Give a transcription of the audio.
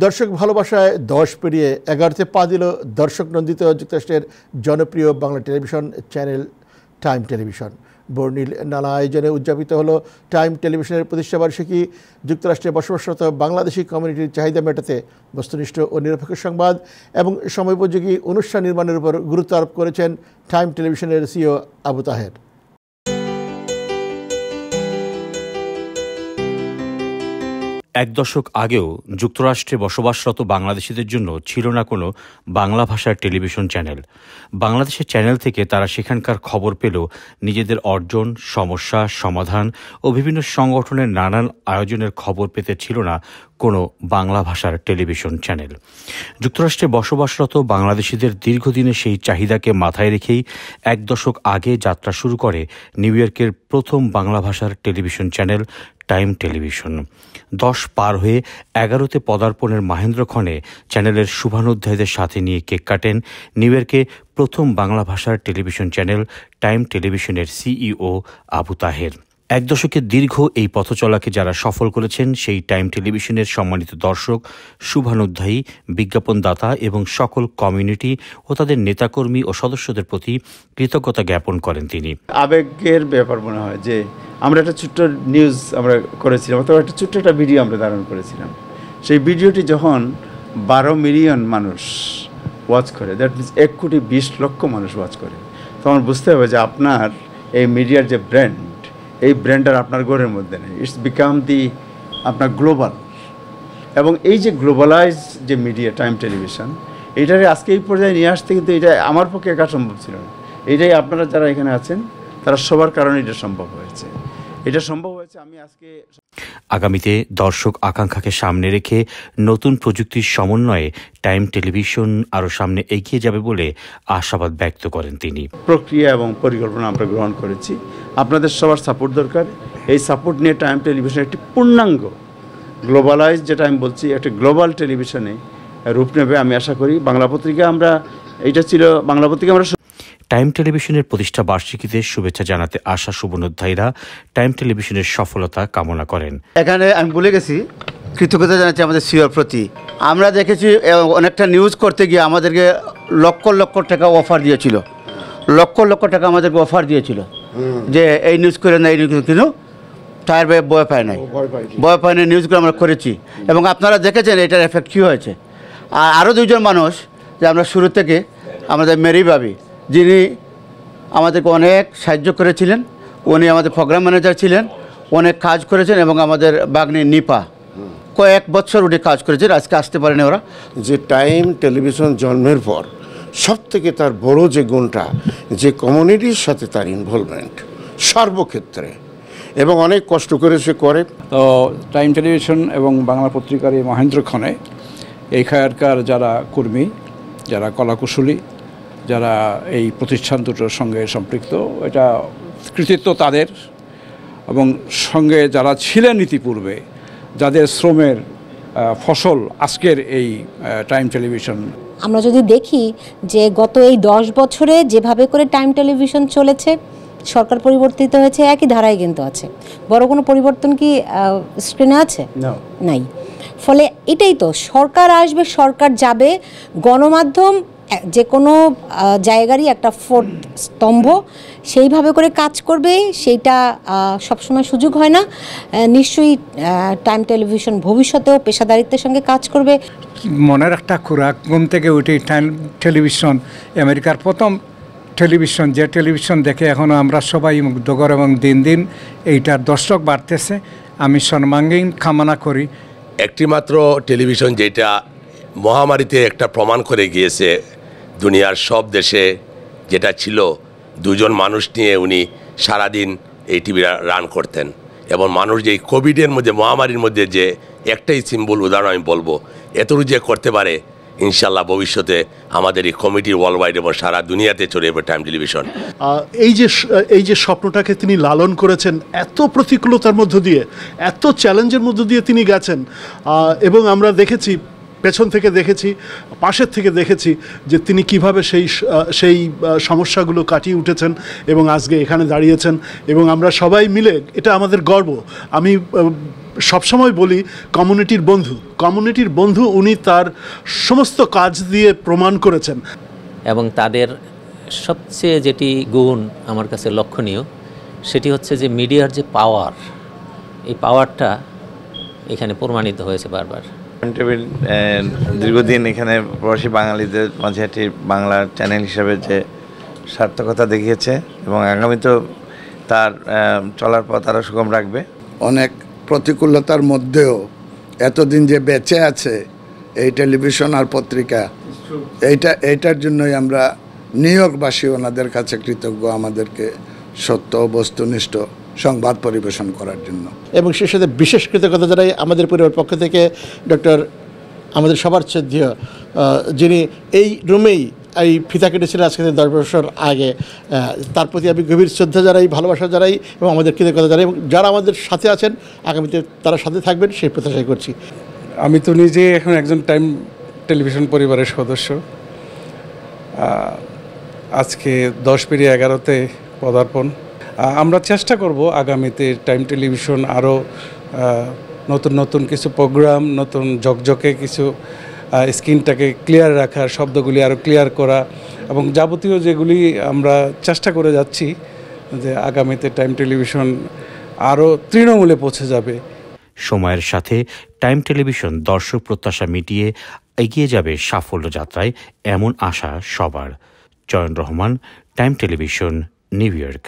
দর্শক ভালোবাসায় 10 পেরিয়ে 11তে পা দিল দর্শক নন্দিত যুক্তরাষ্ট্রের জনপ্রিয় Bangla television channel time television. বর্ণিল নানা আয়োজনে উদযাপিত হলো টাইম টেলিভিশনের প্রতিষ্ঠাবার্ষিকী। যুক্তরাষ্ট্রে বসবাসরত বাংলাদেশি কমিউনিটির চাহিদা মেটাতে বস্তুনিষ্ঠ ও নিরপেক্ষ সংবাদ এবং সময়োপযোগী অনুষ্ঠান নির্মাণের উপর গুরুত্ব আরোপ করেছেন টাইম টেলিভিশনের সিইও আবু তাহের। এক দশক আগেও যুক্তরাষ্ট্রে বসবাসরত বাংলাদেশিদের জন্য ছিল না কোনো বাংলা ভাষার টেলিভিশন চ্যানেল। বাংলাদেশের চ্যানেল থেকে তারা সেখানকার খবর পেল নিজেদের অর্জন, সমস্যা, সমাধান ও বিভিন্ন সংগঠনের নানান আয়োজনের খবর পেতে ছিল না কোনো বাংলা ভাষার টেলিভিশন চ্যানেল। যুক্তরাষ্ট্রে বসবাসরত বাংলাদেশিদের দীর্ঘদিনের সেই চাহিদাকে মাথায় রেখেই এক দশক আগে যাত্রা শুরু করে নিউ ইয়র্কের প্রথম বাংলা ভাষার টেলিভিশন চ্যানেল টাইম টেলিভিশন। 10 পার হয়ে 11তে পদার্পণের মাহেন্দ্রক্ষণে চ্যানেলের শুভানুধ্যায়ীদের সাথে নিয়ে কেক কাটেন নিউ ইয়র্কে প্রথম বাংলা ভাষার টেলিভিশন চ্যানেল টাইম টেলিভিশনের সিইও আবু তাহের। এক দশকের দীর্ঘ এই পথচলাকে যারা সফল করেছেন সেই টাইম টেলিভিশনের সম্মানিত দর্শক, শুভানুধ্যায়ী, বিজ্ঞাপনদাতা এবং সকল কমিউনিটি ও তাদের নেতাকর্মী ও সদস্যদের প্রতি কৃতজ্ঞতা জ্ঞাপন করেন তিনি। আবেগের ব্যাপার মনে হয় যে আমরা একটা ছোট্ট নিউজ আমরা করেছিলাম, অথবা একটা ছোট্ট একটা ভিডিও আমরা ধারণ করেছিলাম। সেই ভিডিওটি যখন 12 মিলিয়ন মানুষ ওয়াচ করে, দ্যাট মিনস 1,20,00,000 মানুষ ওয়াচ করে, তখন বুঝতে হবে যে আপনার এই মিডিয়ার যে ব্র্যান্ড, এই ব্র্যান্ডটা আপনার ঘরের মধ্যে নেই। ইটস বিকাম দি আপনার গ্লোবাল। এবং এই যে গ্লোবালাইজ যে মিডিয়া টাইম টেলিভিশন, এইটারে আজকে এই পর্যায়ে নিয়ে আসতে কিন্তু এটা আমার পক্ষে একা সম্ভব ছিল না। এইটাই আপনারা যারা এখানে আছেন তারা সবার কারণে এটা সম্ভব হয়েছে। এটা সম্ভব হয়েছে আমি আজকে। আগামীতে দর্শক আকাঙ্ক্ষাকে সামনে রেখে নতুন প্রযুক্তির সমন্বয়ে টাইম টেলিভিশন আরও সামনে এগিয়ে যাবে বলে আশাবাদ ব্যক্ত করেন তিনি। প্রক্রিয়া এবং পরিকল্পনা আমরা গ্রহণ করেছি, আপনাদের সবার সাপোর্ট দরকার। এই সাপোর্ট নিয়ে টাইম টেলিভিশন একটি পূর্ণাঙ্গ গ্লোবালাইজ, যেটা আমি বলছি, একটা গ্লোবাল টেলিভিশনে রূপ নেবে আমি আশা করি। বাংলা পত্রিকা আমরা, এইটা ছিল বাংলা পত্রিকা আমরা। টাইম টেলিভিশনের প্রতিষ্ঠা বার্ষিকীতে শুভেচ্ছা জানাতে আসা শুভানুধ্যায়ীরা টাইম টেলিভিশনের সফলতা কামনা করেন। এখানে আমি বলে গেছি, কৃতজ্ঞতা জানাচ্ছি আমাদের সিওর প্রতি। আমরা দেখেছি অনেকটা নিউজ করতে গিয়ে আমাদেরকে লক্ষ লক্ষ টাকা অফার দিয়েছিল, লক্ষ লক্ষ টাকা আমাদেরকে অফার দিয়েছিল যে এই নিউজ করে না, এই নিউজ কিন্তু টায়ার ভাই ভয় পায় নাই, ভয় পায় নাই নিউজগুলো আমরা করেছি। এবং আপনারা দেখেছেন এটার এফেক্ট কী হয়েছে। আর আরও দুজন মানুষ যে আমরা শুরু থেকে, আমাদের মেরি ভাবি, যিনি আমাদেরকে অনেক সাহায্য করেছিলেন, উনি আমাদের প্রোগ্রাম ম্যানেজার ছিলেন, অনেক কাজ করেছেন। এবং আমাদের বাগ্নি নিপা কয়েক বছর উনি কাজ করেছেন, আজকে আসতে পারেনি ওরা। যে টাইম টেলিভিশন জন্মের পর সব থেকে তার বড় যে গুণটা, যে কমিউনিটির সাথে তার ইনভলভমেন্ট সর্বক্ষেত্রে, এবং অনেক কষ্ট করে সে করে। তো টাইম টেলিভিশন এবং বাংলা পত্রিকার এই মহেন্দ্রক্ষণে এইখানকার যারা কর্মী, যারা কলাকুশলী, যারা এই প্রতিষ্ঠান দুটোর সঙ্গে সম্পৃক্ত, এটা কৃতিত্ব তাদের। এবং সঙ্গে যারা ছিলেন ইতিপূর্বে, যাদের শ্রমের ফসল আজকের এই টাইম টেলিভিশন। আমরা যদি দেখি যে গত এই 10 বছরে যেভাবে করে টাইম টেলিভিশন চলেছে, সরকার পরিবর্তিত হয়েছে, একই ধারায় কিন্তু আছে। বড় কোনো পরিবর্তন কি স্ক্রিনে আছে? নাই। ফলে এটাই তো, সরকার আসবে, সরকার যাবে, গণমাধ্যম যে কোনো জায়গারই একটা ফোর্থ স্তম্ভ, সেইভাবে করে কাজ করবে। সেইটা সবসময় সুযোগ হয় না। নিশ্চয়ই টাইম টেলিভিশন ভবিষ্যতেও পেশাদারিত্বের সঙ্গে কাজ করবে। মনের একটা খোরাক, ঘুম থেকে উঠে টাইম টেলিভিশন আমেরিকার প্রথম টেলিভিশন, যে টেলিভিশন দেখে এখনও আমরা সবাই মুগ্ধকর, এবং দিন দিন এইটার দর্শক বাড়তেছে। আমি সর্বাঙ্গীন কামনা করি। একটি মাত্র টেলিভিশন যেটা মহামারীতে একটা প্রমাণ করে গিয়েছে দুনিয়ার সব দেশে, যেটা ছিল 2জন মানুষ নিয়ে উনি সারাদিন এই টিভি রান করতেন। এবং মানুষ যে কোভিডের মধ্যে, মহামারীর মধ্যে যে একটাই সিম্বল উদাহরণ আমি বলবো, এতটুকু যে করতে পারে, ইনশাল্লাহ ভবিষ্যতে আমাদের এই কমিটি ওয়ার্ল্ড ওয়াইড এবং সারা দুনিয়াতে ছড়িয়ে পড়ে টাইম টেলিভিশন। এই যে স্বপ্নটাকে তিনি লালন করেছেন, এত প্রতিকূলতার মধ্য দিয়ে, এত চ্যালেঞ্জের মধ্য দিয়ে তিনি গেছেন। এবং আমরা দেখেছি পেছন থেকে দেখেছি, পাশের থেকে দেখেছি যে তিনি কিভাবে সেই সমস্যাগুলো কাটিয়ে উঠেছেন এবং আজকে এখানে দাঁড়িয়েছেন, এবং আমরা সবাই মিলে, এটা আমাদের গর্ব। আমি সবসময় বলি কমিউনিটির বন্ধু উনি তার সমস্ত কাজ দিয়ে প্রমাণ করেছেন। এবং তাদের সবচেয়ে যেটি গুণ আমার কাছে লক্ষণীয় সেটি হচ্ছে যে মিডিয়ার যে পাওয়ার, এই পাওয়ারটা এখানে প্রমাণিত হয়েছে বারবার। টাইম টেবিল দীর্ঘদিন এখানে প্রবাসী বাঙালিদের মাঝে একটি বাংলা চ্যানেল হিসেবে যে সার্থকতা দেখিয়েছে এবং আগামীতেও তার চলার পথ আরও সুগম রাখবে। অনেক প্রতিকূলতার মধ্যেও এতদিন যে বেঁচে আছে এই টেলিভিশন আর পত্রিকা, এইটার জন্যই আমরা নিয়োগবাসী ওনাদের কাছে কৃতজ্ঞ, আমাদেরকে সত্য বস্তুনিষ্ঠ সংবাদ পরিবেশন করার জন্য। এবং সেই সাথে বিশেষ কৃতজ্ঞতা জানাই আমাদের পরিবার পক্ষ থেকে ডক্টর আমাদের সবার শ্রদ্ধেয়, যিনি এই রুমেই এই ফিতা কেটেছিলেন আজকে 10 বছর আগে, তার প্রতি আমি গভীর শ্রদ্ধা জানাই, ভালোবাসা জানাই এবং আমাদের কৃতজ্ঞতা জানাই, এবং যারা আমাদের সাথে আছেন আগামীতে তারা সাথে থাকবেন সেই প্রত্যাশাই করছি। আমি তো নিজে এখন একজন টাইম টেলিভিশন পরিবারের সদস্য। আজকে 10-11-তে পদার্পণ। আমরা চেষ্টা করব আগামীতে টাইম টেলিভিশন আরও নতুন নতুন কিছু প্রোগ্রাম, নতুন ঝকঝকে কিছু স্ক্রিনটাকে ক্লিয়ার রাখা, শব্দগুলি আরও ক্লিয়ার করা, এবং যাবতীয় যেগুলি আমরা চেষ্টা করে যাচ্ছি যে আগামীতে টাইম টেলিভিশন আরও তৃণমূলে পৌঁছে যাবে। সময়ের সাথে টাইম টেলিভিশন দর্শক প্রত্যাশা মিটিয়ে এগিয়ে যাবে সাফল্য যাত্রায়, এমন আশা সবার। চয়ন Rahman, time television, new York.